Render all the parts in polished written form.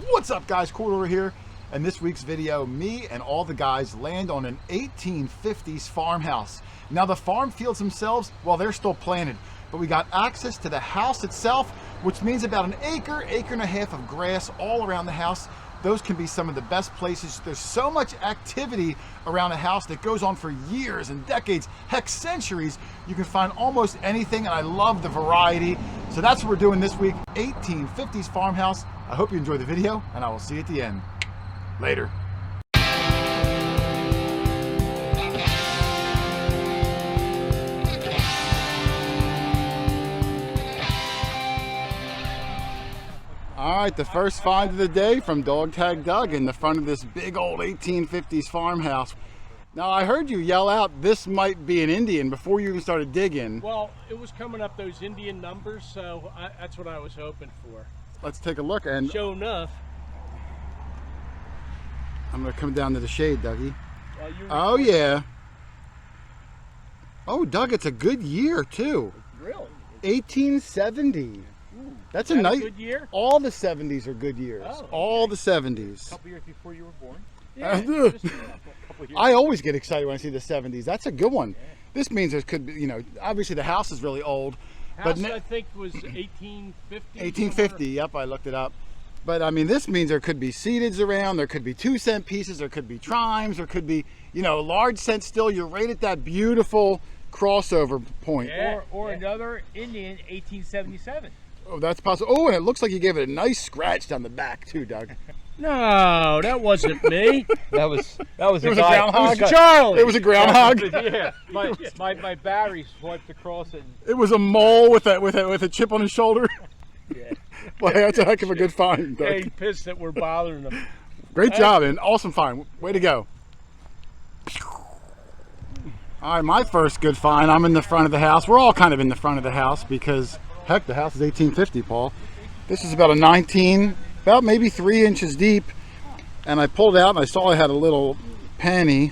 What's up, guys? QuarterHoarder here. In this week's video, me and all the guys land on an 1850s farmhouse. Now the farm fields themselves, well, they're still planted, but we got access to the house itself, which means about an acre and a half of grass all around the house. Those can be some of the best places. There's so much activity around a house that goes on for years and decades, heck, centuries. You can find almost anything, and I love the variety. So that's what we're doing this week, 1850s farmhouse. I hope you enjoy the video, and I will see you at the end. Later. All right, the first find of the day from Dog Tag Doug in the front of this big old 1850s farmhouse. Now, I heard you yell out, "This might be an Indian," before you even started digging. Well, it was coming up those Indian numbers, so that's what I was hoping for. Let's take a look. And sure enough. I'm going to come down to the shade, Dougie. Oh, yeah. Oh, Doug, it's a good year, too. Really? 1870. Ooh, that's a nice good year. All the 70s are good years. Oh, okay. All the 70s. A couple years before you were born. Yeah, I always get excited when I see the 70s. That's a good one. Yeah. This means there could be, you know, obviously the house is really old. House, I think, was 1850. 1850. Yep, I looked it up. But I mean, this means there could be seededs around. There could be 2-cent pieces. There could be trimes. There could be, you know, large cent still. You're right at that beautiful crossover point. Yeah, or another Indian, 1877. Oh, that's possible. Oh, and it looks like you gave it a nice scratch down the back too, Doug. No, that wasn't me. That was It was a guy. groundhog. It was Charlie. It was a groundhog. Yeah, my battery swiped across it. It was a mole with a chip on his shoulder. Yeah. Boy, that's a heck of a good find, Doug. Yeah, he's pissed that we're bothering him. Great job, and awesome find. Way to go. All right, my first good find. I'm in the front of the house. We're all kind of in the front of the house because, heck, the house is 1850, Paul. This is about about maybe 3 inches deep. And I pulled out and I saw I had a little penny.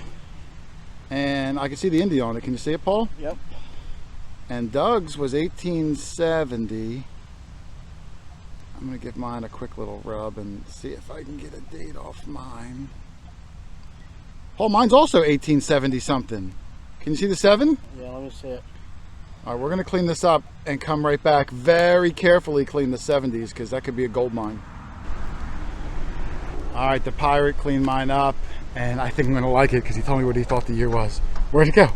And I can see the India on it. Can you see it, Paul? Yep. And Doug's was 1870. I'm going to give mine a quick little rub and see if I can get a date off mine. Paul, mine's also 1870 something. Can you see the 7? Yeah, let me see it. All right, we're going to clean this up and come right back. Very carefully clean the 70s because that could be a gold mine. All right, the pirate cleaned mine up, and I think I'm going to like it because he told me what he thought the year was. Where'd it go?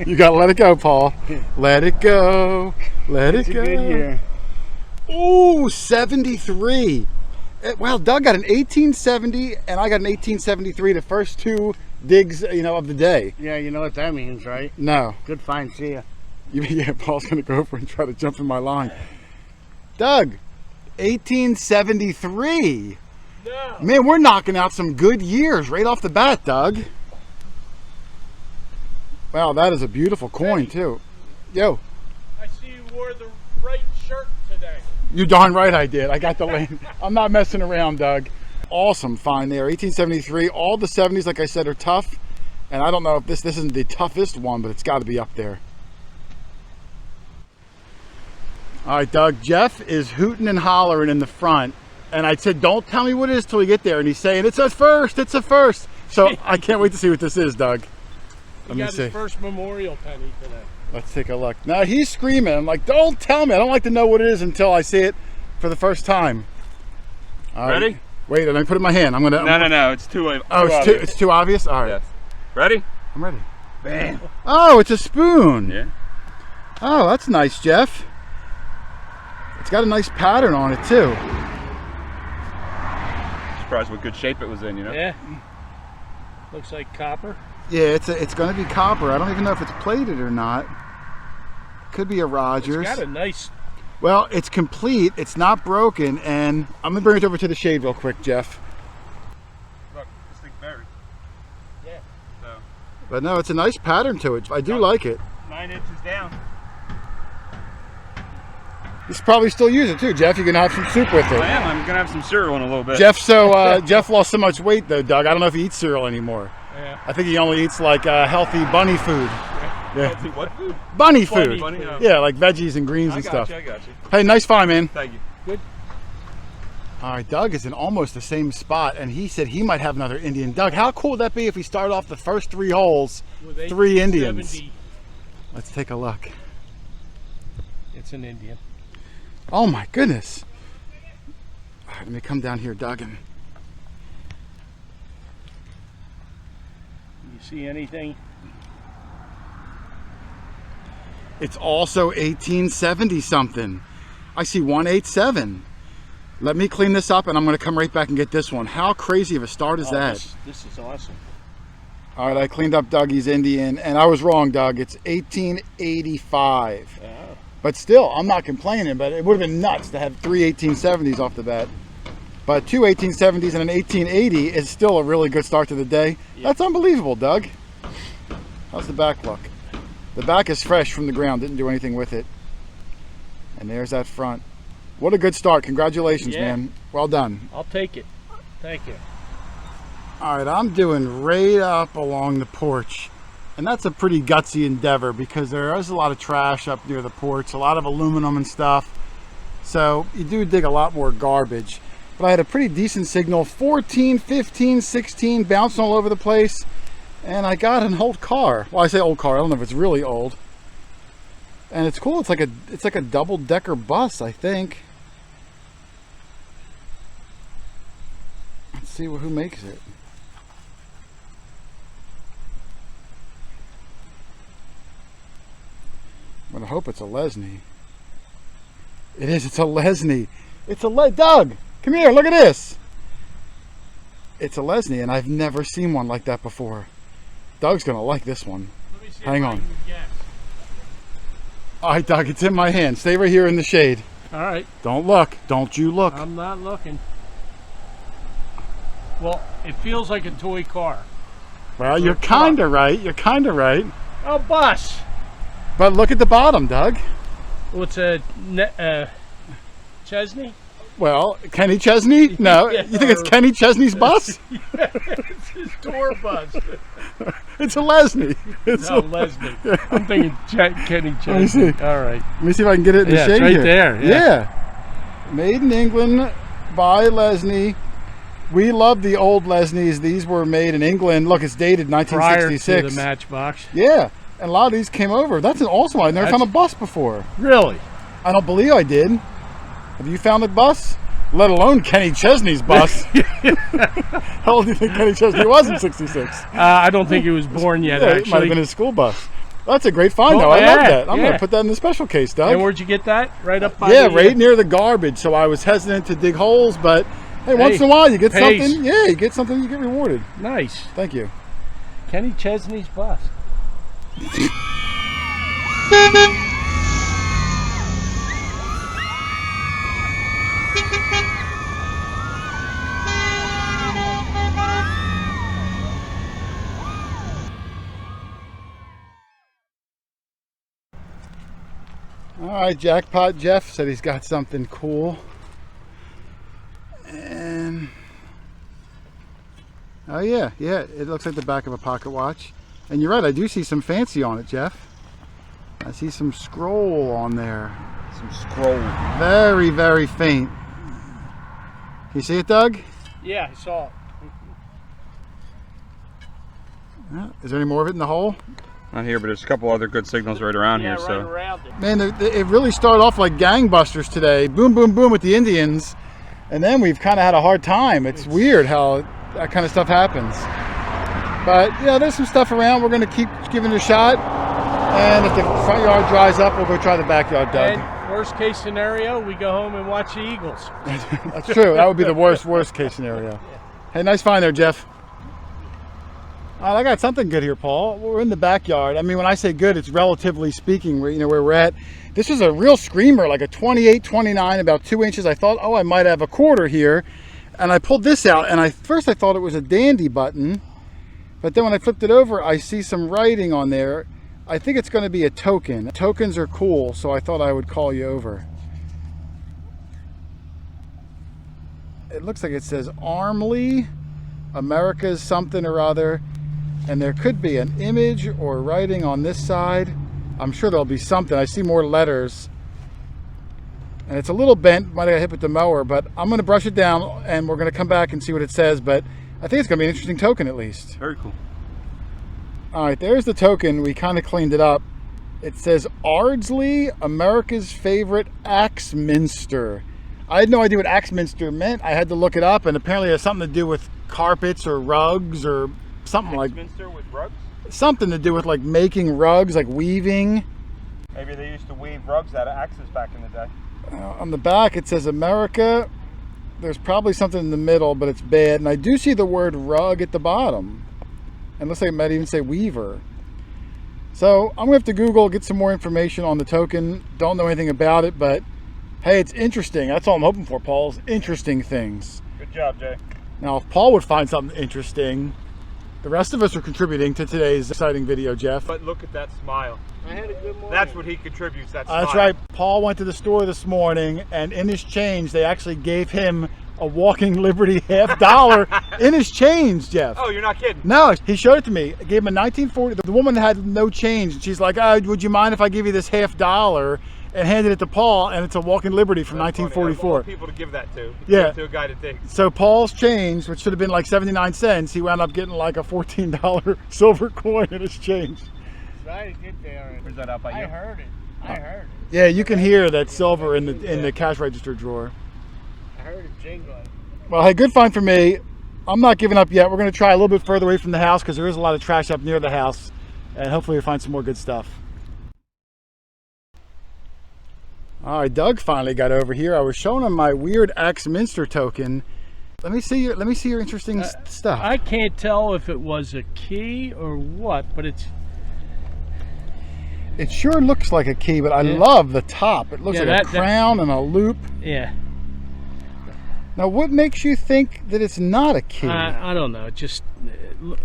You got to let it go, Paul. Let it go. Let it go. It's a good year. Ooh, 73. Well, Doug got an 1870 and I got an 1873, the first two digs, you know, of the day. Yeah, you know what that means, right? No. Good find, see ya. Yeah, Paul's going to go over and try to jump in my line. Doug, 1873. No. Man, we're knocking out some good years right off the bat, Doug. Wow, that is a beautiful coin, too. Yo. I see you wore the right shirt today. You darn right I did. I got the lane. I'm not messing around, Doug. Awesome find there. 1873. All the 70s, like I said, are tough. And I don't know if this isn't the toughest one, but it's got to be up there. All right, Doug. Jeff is hooting and hollering in the front. And I said, don't tell me what it is till we get there. And he's saying, it's a first. It's a first. So I can't wait to see what this is, Doug. He got his first memorial penny today. Let's take a look. Now he's screaming. I'm like, don't tell me. I don't like to know what it is until I see it for the first time. All right. Ready? Wait, let me put it in my hand. No. It's too obvious. Oh, it's too obvious? All right. Yes. Ready? I'm ready. Bam. Oh, it's a spoon. Yeah. Oh, that's nice, Jeff. It's got a nice pattern on it, too. Surprised what good shape it was in, you know? Yeah. Looks like copper. Yeah, it's going to be copper. I don't even know if it's plated or not. Could be a Rogers. It's got a nice... Well, it's complete. It's not broken, and I'm going to bring it over to the shade real quick, Jeff. Look, this thing's buried. Yeah. So. But no, it's a nice pattern to it. I do like it. 9 inches down. You should probably still use it too, Jeff. You can have some soup with it. I am. I'm going to have some cereal in a little bit. Jeff lost so much weight though, Doug. I don't know if he eats cereal anymore. Yeah. I think he only eats like healthy bunny food. Yeah. Healthy what food? Bunny food. Bunny, Yeah, like veggies and greens and stuff. I got you. Hey, nice find, man. Thank you. Good. All right, Doug is in almost the same spot, and he said he might have another Indian. Doug, how cool would that be if we started off the first 3 holes, With 3 Indians? 1870. Let's take a look. It's an Indian. Oh my goodness. All right, let me come down here, Doug, and You see anything? it's also 1870 something. I see 187. Let me clean this up, and I'm going to come right back and get this one. How crazy of a start is that? This is awesome. All right, I cleaned up Dougie's Indian, and I was wrong, Doug. It's 1885. Oh. But still, I'm not complaining, but it would have been nuts to have 3 1870s off the bat. But 2 1870s and an 1880 is still a really good start to the day. Yeah. That's unbelievable, Doug. How's the back look? The back is fresh from the ground, didn't do anything with it. And there's that front. What a good start. Congratulations, Yeah. man. Well done. I'll take it. Thank you. All right, I'm doing right up along the porch. And that's a pretty gutsy endeavor because there is a lot of trash up near the porch, a lot of aluminum and stuff. So you do dig a lot more garbage. But I had a pretty decent signal, 14, 15, 16, bouncing all over the place. And I got an old car. Well, I say old car, I don't know if it's really old. And it's cool, it's like a double-decker bus, I think. Let's see who makes it. I'm gonna hope it's a Lesney. It is, it's a Lesney. It's a Doug, come here, look at this. It's a Lesney, and I've never seen one like that before. Doug's gonna like this one. Let me see Hang if I on. can guess. All right, Doug, it's in my hand. Stay right here in the shade. All right. Don't look, don't you look. I'm not looking. Well, it feels like a toy car. Well, you're kinda right, you're kinda right. A bus. But look at the bottom, Doug. What's a Chesney? Well, Kenny Chesney? No, Yeah. you think it's Kenny Chesney's bus? It's his tour bus. It's a Lesney. It's No, Leslie. I'm thinking Kenny Let me Chesney. see. All right. Let me see if I can get it in the Yeah, shade it's right here. there, Yeah. Made in England by Lesney. We love the old Lesneys. These were made in England. Look, it's dated Prior 1966. to the Matchbox. Yeah, and a lot of these came over. That's an awesome one. I've never found a bus before. Really? I don't believe I did. Have you found a bus? Let alone Kenny Chesney's bus. How old do you think Kenny Chesney was in 66? I don't think he was born yet, Yeah, it might have actually. been his school bus. That's a great find, Oh, though. I love yeah, that. I'm going yeah. to put that in the special case, Doug. And where'd you get that? Right up by Yeah, the, right near the garbage. So I was hesitant to dig holes, but hey, once in a while you get pays. something. Yeah, you get something, you get rewarded. Nice. Thank you. Kenny Chesney's bus. All right, Jackpot Jeff said he's got something cool. And oh yeah, it looks like the back of a pocket watch. And you're right, I do see some fancy on it, Jeff. I see some scroll on there. Some scroll. Very, very faint. Can you see it, Doug? Yeah, I saw it. Yeah. Is there any more of it in the hole? Not here, but there's a couple other good signals right around Yeah, here. right So around it. Man, it really started off like gangbusters today. Boom, boom, boom with the Indians. And then we've kind of had a hard time. It's weird how that kind of stuff happens. But, you know, there's some stuff around. We're going to keep giving it a shot. And if the front yard dries up, we'll go try the backyard, Doug. And worst case scenario, we go home and watch the Eagles. That's true. That would be the worst case scenario. Hey, nice find there, Jeff. All right, I got something good here, Paul. We're in the backyard. I mean, when I say good, it's relatively speaking, where we're at. This is a real screamer, like a 28, 29, about 2 inches. I thought, oh, I might have a quarter here. And I pulled this out, and first I thought it was a dandy button. But then when I flipped it over, I see some writing on there. I think it's going to be a token. Tokens are cool, so I thought I would call you over. It looks like it says Armley, America's something or other. And there could be an image or writing on this side. I'm sure there'll be something. I see more letters. And it's a little bent, might have got hit with the mower, but I'm going to brush it down and we're going to come back and see what it says. But I think it's going to be an interesting token at least. Very cool. All right, there's the token. We kind of cleaned it up. It says Ardsley, America's favorite Axminster. I had no idea what Axminster meant. I had to look it up, and apparently it has something to do with carpets or rugs or something like. Axminster with rugs? Something to do with like making rugs, like weaving. Maybe they used to weave rugs out of axes back in the day. On the back it says America. There's probably something in the middle, but it's bad. And I do see the word rug at the bottom. And looks like it might even say weaver. So I'm gonna have to Google, get some more information on the token. Don't know anything about it, but hey, it's interesting. That's all I'm hoping for, Paul's interesting things. Good job, Jay. Now, if Paul would find something interesting, the rest of us are contributing to today's exciting video, Jeff. But look at that smile. I had a good morning. That's what he contributes, that smile. That's right. Paul went to the store this morning, and in his change, they actually gave him a Walking Liberty $50 in his change, Jeff. Oh, you're not kidding. No, he showed it to me. I gave him a 1940. The woman had no change, and she's like, "Oh, would you mind if I give you this $50?" And handed it to Paul, and it's a Walking Liberty from That's 1944. funny. People to give that to. Yeah. Give it to a guy to dig. So Paul's change, which should have been like 79 cents, he wound up getting like a $14 silver coin in his change. Right, get there. Where's that out by you? I heard it. I heard it. Yeah, you can hear that silver in the cash register drawer. I heard it jingling. Well, hey, good find for me. I'm not giving up yet. We're going to try a little bit further away from the house because there is a lot of trash up near the house, and hopefully we'll find some more good stuff. All right, Doug finally got over here. I was showing him my weird Axminster token. Let me see your interesting stuff. I can't tell if it was a key or what, but it sure looks like a key, but I love the top. It looks like a crown and a loop. Yeah. Now, what makes you think that it's not a key? I don't know. It just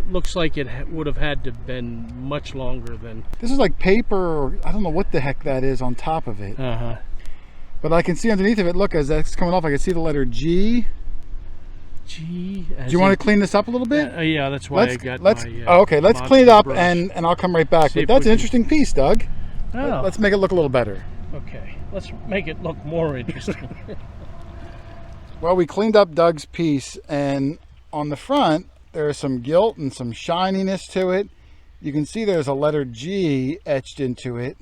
looks like it would have had to have been much longer than. This is like paper, or I don't know what the heck that is on top of it. Uh-huh. But I can see underneath of it, look, as that's coming off, I can see the letter G. G. Do you want to clean this up a little bit? Yeah, that's why I got okay, let's clean it up, and I'll come right back. But that's an interesting piece, Doug. Oh. Let's make it look a little better. Okay, let's make it look more interesting. Well, we cleaned up Doug's piece, and on the front, there's some gilt and some shininess to it. You can see there's a letter G etched into it.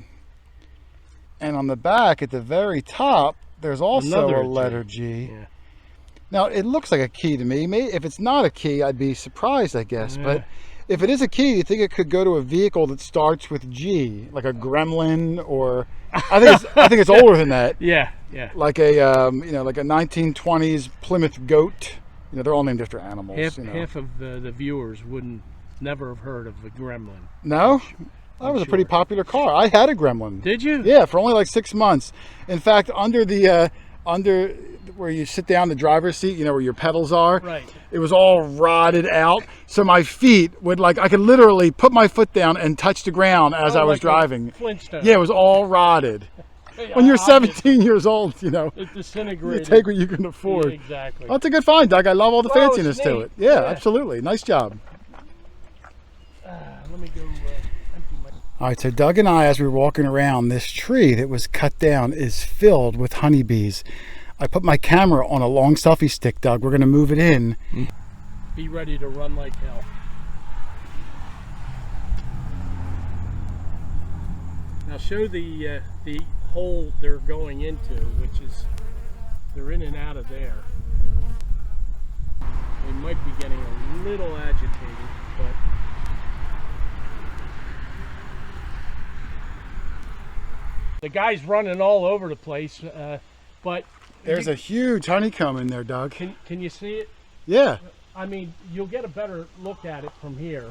And on the back, at the very top, there's also a letter G. Yeah. Now, it looks like a key to me. Maybe if it's not a key, I'd be surprised, I guess. Yeah. But if it is a key, you think it could go to a vehicle that starts with G, like a Gremlin, or I think it's older than that. Yeah, yeah. Like a like a 1920s Plymouth goat. You know, they're all named after animals. Half of the viewers wouldn't never have heard of the Gremlin. No, that was a pretty popular car. I had a Gremlin. Did you? Yeah, for only like 6 months. In fact, under where you sit down the driver's seat, you know, where your pedals are. Right. It was all rotted out. So my feet would I could literally put my foot down and touch the ground as I was driving. Flintstone. Yeah, it was all rotted. When you're 17 years old, you know, it you disintegrated. take what you can afford. Yeah, exactly. Well, that's a good find, Doug. I love all the Well, fanciness it's to neat. it. Yeah, Yeah. absolutely. Nice job. Let me go empty my. All right, so Doug and I, as we were walking around, this tree that was cut down is filled with honeybees. I put my camera on a long selfie stick, Doug. We're going to move it in. Be ready to run like hell. Now show the hole they're going into, which is they're in and out of there. They might be getting a little agitated, but the guy's running all over the place. But There's a huge honeycomb in there, Doug. can you see it? Yeah. I mean, you'll get a better look at it from here.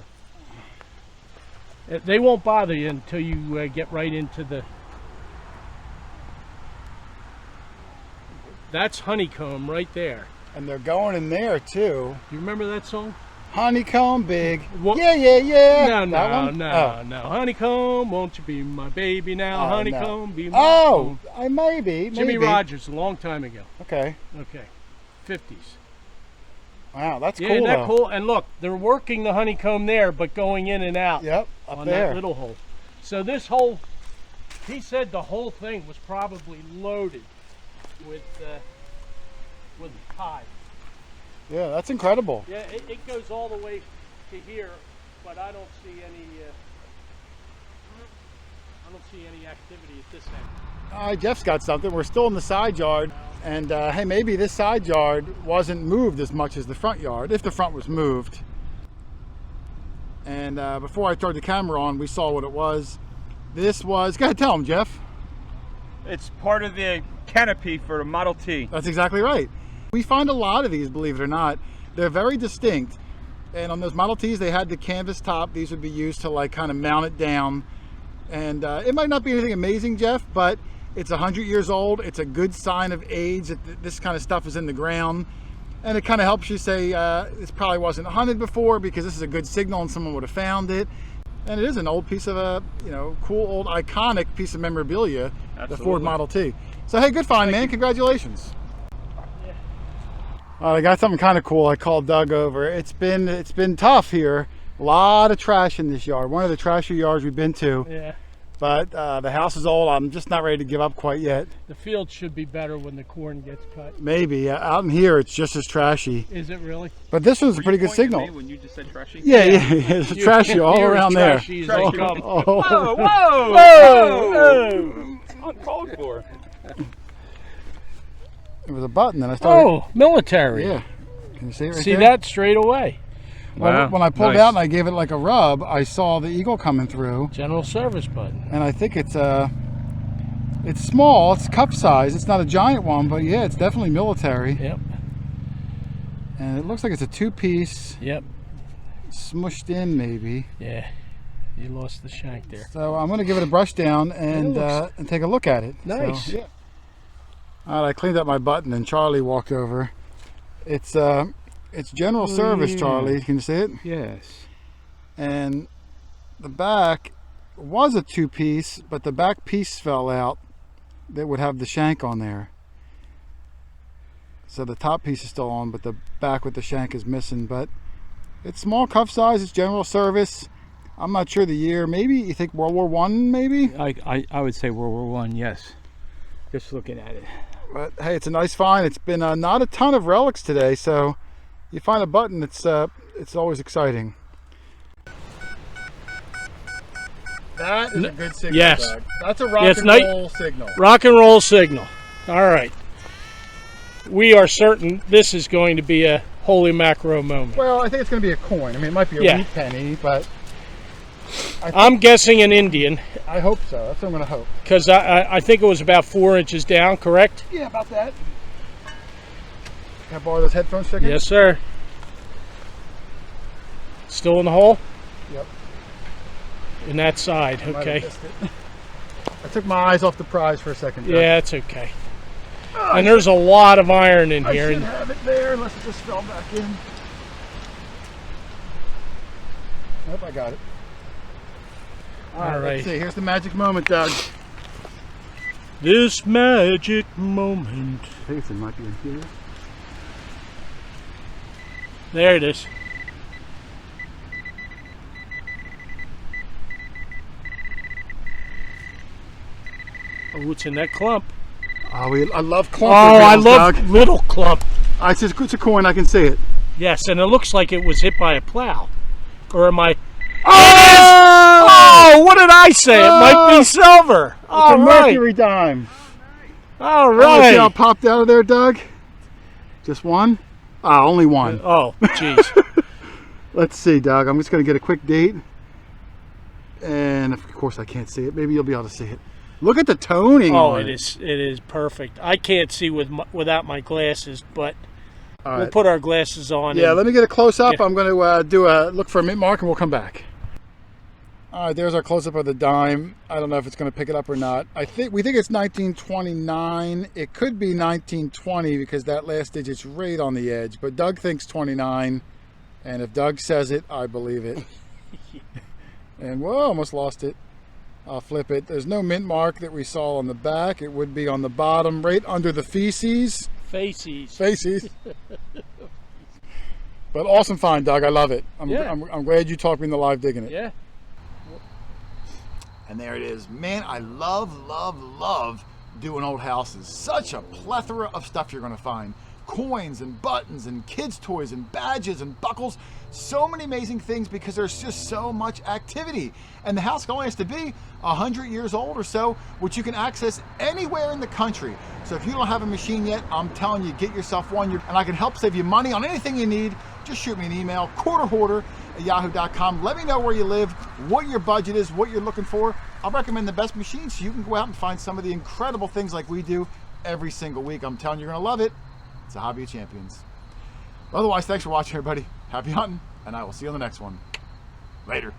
They won't bother you until you get right into the... That's honeycomb right there. And they're going in there, too. You remember that song? Honeycomb big. What? Yeah, yeah, yeah. No, That no, one? no, Oh. no. Honeycomb, won't you be my baby now? Oh, Honeycomb, no. be my... Oh, I maybe. Jimmy Rogers, a long time ago. Okay. Okay. 50s. Wow, that's Yeah, cool, isn't that though. cool? And look, they're working the honeycomb there, but going in and out. Yep, up on there. that little hole. So this hole, he said the whole thing was probably loaded. with tide. Yeah, that's incredible. Yeah, it goes all the way to here, but I don't see any activity at this end. All right, Jeff's got something. We're still in the side yard, and hey, maybe this side yard wasn't moved as much as the front yard, if the front was moved. And before I turned the camera on, we saw what it was. This was, go ahead, tell him, Jeff. It's part of the canopy for the Model T. That's exactly right. We find a lot of these, believe it or not. They're very distinct. And on those Model Ts, they had the canvas top. These would be used to like kind of mount it down. And it might not be anything amazing, Jeff, but it's 100 years old. It's a good sign of age that this kind of stuff is in the ground. And it kind of helps you say this probably wasn't hunted before, because this is a good signal and someone would have found it. And it is an old piece of cool old iconic piece of memorabilia, Absolutely. the Ford Model T. So hey, good find, man. Congratulations. Yeah. All right, I got something kind of cool. I called Doug over. It's been tough here. A lot of trash in this yard. One of the trashier yards we've been to. Yeah. But the house is old. I'm just not ready to give up quite yet. The field should be better when the corn gets cut. Maybe. Out in here, it's just as trashy. Is it really? But this one's a Were pretty you good pointing at signal. me when you just said trashy? Yeah. It's trashy all You're around as there. trashy as they come. Whoa, whoa, Whoa! Uncalled for. It was a button, and I started. Oh, military. Yeah. Can you see it right See there? that straight away. Well, when I pulled it nice. out and I gave it like a rub, I saw the eagle coming through, General service button. and I think it's small. It's cup size. It's not a giant one, but yeah, it's definitely military. Yep. And it looks like it's a two-piece, Yep. smushed in maybe. Yeah. You lost the shank there. So I'm going to give it a brush down and and take a look at it. Nice. So, yeah. All right, I cleaned up my button, and Charlie walked over. It's general service, Charlie. Can you see it? Yes. And the back was a two-piece, but the back piece fell out that would have the shank on there. So the top piece is still on, but the back with the shank is missing. But it's small cuff size. It's general service. I'm not sure the year. Maybe you think World War I, maybe? I would say World War I, yes. Just looking at it. But hey, it's a nice find. It's been not a ton of relics today, so you find a button, it's always exciting. That is a good signal. Yes. Doug. That's a rock Yes, and roll signal. Rock and roll signal. All right. We are certain this is going to be a holy macro moment. Well, I think it's going to be a coin. I mean, it might be a wheat penny, but I'm guessing an Indian, I hope so. That's what I'm going to hope. because I think it was about 4 inches down, correct? Yeah, about that. Can I borrow those headphones, chicken? Yes, sir. Still in the hole? Yep. In that side, I might have okay. missed it. I took my eyes off the prize for a second. Doug. Yeah, it's okay. And there's a lot of iron in I here. should have it there, unless it just fell back in. Nope, I got it. All right, right. let's see. Here's the magic moment, Doug. This magic moment. I think it might be in here. There it is. Oh, it's in that clump. Oh, I love Oh, clump. I reveals, love Doug. little clump. It's a coin. I can see it. Yes, and it looks like it was hit by a plow. Or am I... Oh! Oh, what did I say? It might be silver. It's All a right. mercury dime. All Oh, see how right. it popped out of there, Doug? Just one? Ah, only one. Oh, jeez. Let's see, Doug. I'm just going to get a quick date. And of course I can't see it. Maybe you'll be able to see it. Look at the toning Oh, on it is perfect. I can't see without my glasses, but All we'll right. put our glasses on. Yeah, and- let me get a close-up. Yeah. I'm going to do a look for a mint mark and we'll come back. All right, there's our close-up of the dime. I don't know if it's going to pick it up or not. We think it's 1929. It could be 1920 because that last digit's right on the edge. But Doug thinks 29, and if Doug says it, I believe it. And whoa, almost lost it. I'll flip it. There's no mint mark that we saw on the back. It would be on the bottom, right under the feces. Faces. But awesome find, Doug. I love it. Yeah. I'm glad you talked me into live digging it. Yeah. And there it is. Man, I love doing old houses. Such a plethora of stuff you're going to find. Coins and buttons and kids' toys and badges and buckles. So many amazing things because there's just so much activity. And the house only has to be 100 years old or so, which you can access anywhere in the country. So if you don't have a machine yet, I'm telling you, get yourself one. And I can help save you money on anything you need. Just shoot me an email, QuarterHoarder@yahoo.com. Let me know where you live, what your budget is, what you're looking for. I'll recommend the best machines so you can go out and find some of the incredible things like we do every single week. I'm telling you, you're going to love it. It's a hobby of champions. Otherwise, thanks for watching, everybody. Happy hunting, and I will see you on the next one. Later.